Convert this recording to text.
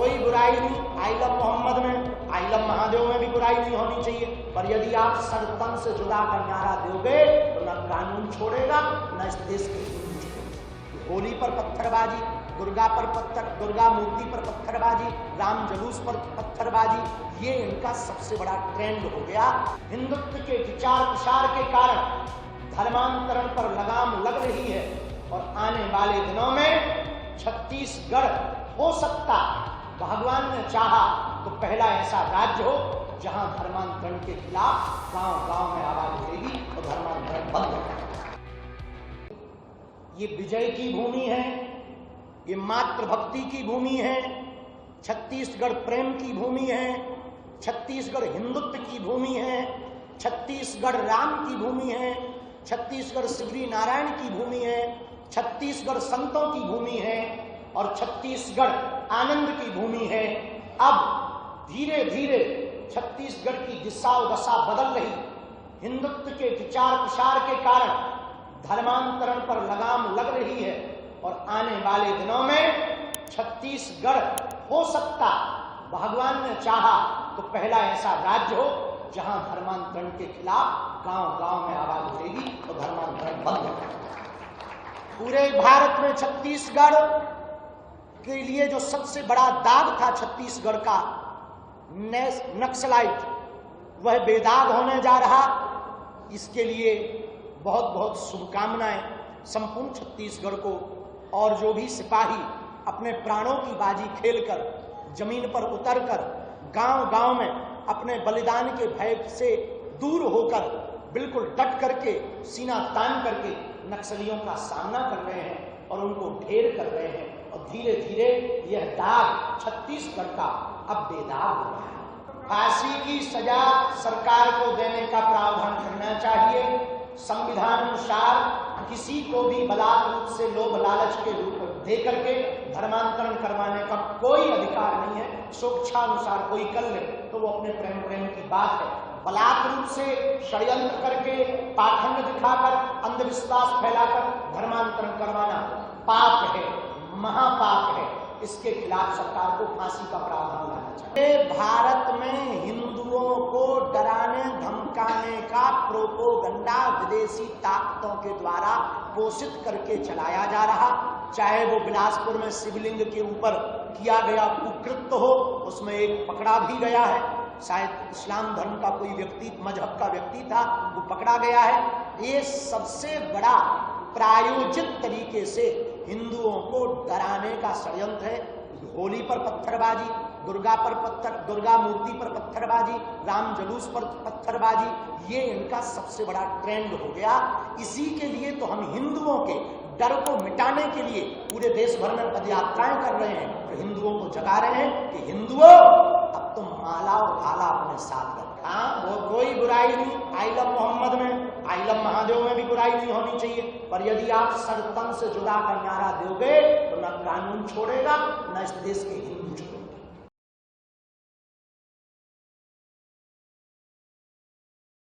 कोई बुराई नहीं, आई लव मोहम्मद में, आई लव महादेव में भी बुराई नहीं होनी चाहिए, पर यदि आप सर-तन से जुदा का नारा दोगे तो न कानून छोड़ेगा न इस देश के हिंदू छोड़ेगा। होली पर पत्थरबाजी, दुर्गा मूर्ति पर पत्थरबाजी, राम जुलूस पर पत्थरबाजी, ये इनका सबसे बड़ा ट्रेंड हो गया। हिंदुत्व के विचार प्रसार के कारण धर्मांतरण पर लगाम लग रही है और आने वाले दिनों में छत्तीसगढ़ हो सकता, भगवान ने चाहा तो पहला ऐसा राज्य हो जहां धर्मांतरण के खिलाफ गांव-गांव में आवाज उठेगी और धर्मांतरण बंद होगा। ये विजय की भूमि है, ये मातृभक्ति की भूमि है, छत्तीसगढ़ प्रेम की भूमि है, छत्तीसगढ़ हिंदुत्व की भूमि है, छत्तीसगढ़ राम की भूमि है, छत्तीसगढ़ श्री नारायण की भूमि है, छत्तीसगढ़ संतों की भूमि है और छत्तीसगढ़ आनंद की भूमि है। अब धीरे धीरे छत्तीसगढ़ की दिशा दशा बदल रही, हिंदुत्व के विचार प्रसार के कारण धर्मांतरण पर लगाम लग रही है और आने वाले दिनों में छत्तीसगढ़ हो सकता, भगवान ने चाहा तो पहला ऐसा राज्य हो जहां धर्मांतरण के खिलाफ गांव-गांव में आवाज उठेगी और धर्मांतरण बंद होगा। पूरे भारत में छत्तीसगढ़ के लिए जो सबसे बड़ा दाग था छत्तीसगढ़ का नक्सलाइट, वह बेदाग होने जा रहा। इसके लिए बहुत बहुत शुभकामनाएं संपूर्ण छत्तीसगढ़ को, और जो भी सिपाही अपने प्राणों की बाजी खेलकर जमीन पर उतरकर गांव-गांव में अपने बलिदान के भय से दूर होकर बिल्कुल डट करके सीना तान करके नक्सलियों का सामना कर रहे हैं और उनको ढेर कर रहे हैं, और धीरे धीरे यह दाग छत्तीसगढ़ का अब बेदाग हो रहा है। फांसी की सजा सरकार को देने का प्रावधान करना चाहिए। संविधान अनुसार किसी को भी बलात् रूप से लोभ लालच के रूप में दे करके धर्मांतरण करवाने का कोई अधिकार नहीं है। स्वेच्छानुसार कोई कर ले तो वो अपने प्रेम की बात है। बलात् रूप से षड्यंत्र करके, पाखंड दिखाकर, अंधविश्वास फैलाकर धर्मांतरण करवाना पाप है, महापाप है। इसके खिलाफ सरकार को फांसी का प्रावधान लाना चाहिए। भारत में हिंदुओं को डराने धमकाने का प्रोपोगंडा विदेशी ताकतों के द्वारा पोषित करके चलाया जा रहा, चाहे वो बिलासपुर में शिवलिंग के ऊपर किया गया कुकृत्य हो, उसमें एक पकड़ा भी गया है, शायद इस्लाम धर्म का कोई व्यक्ति, मजहब का व्यक्ति था, वो पकड़ा गया है। ये सबसे बड़ा प्रायोजित तरीके से हिंदुओं को डराने का षड्यंत्र है। होली पर पत्थरबाजी, दुर्गा मूर्ति पर पत्थरबाजी, राम जुलूस पर पत्थरबाजी, ये इनका सबसे बड़ा ट्रेंड हो गया। इसी के लिए तो हम हिंदुओं के डर को मिटाने के लिए पूरे देश भर में पदयात्राएं कर रहे हैं और हिंदुओं को जगा रहे हैं कि हिंदुओं अब तुम माला और भाला अपने साथ रखो। हाँ, वो कोई बुराई नहीं, आई लव मोहम्मद में, आई लव महादेव में भी बुराई नहीं होनी चाहिए, पर यदि आप सर-तन से जुदा का नारा दोगे तो न कानून छोड़ेगा न इस देश के हिंदू छोड़ेंगे।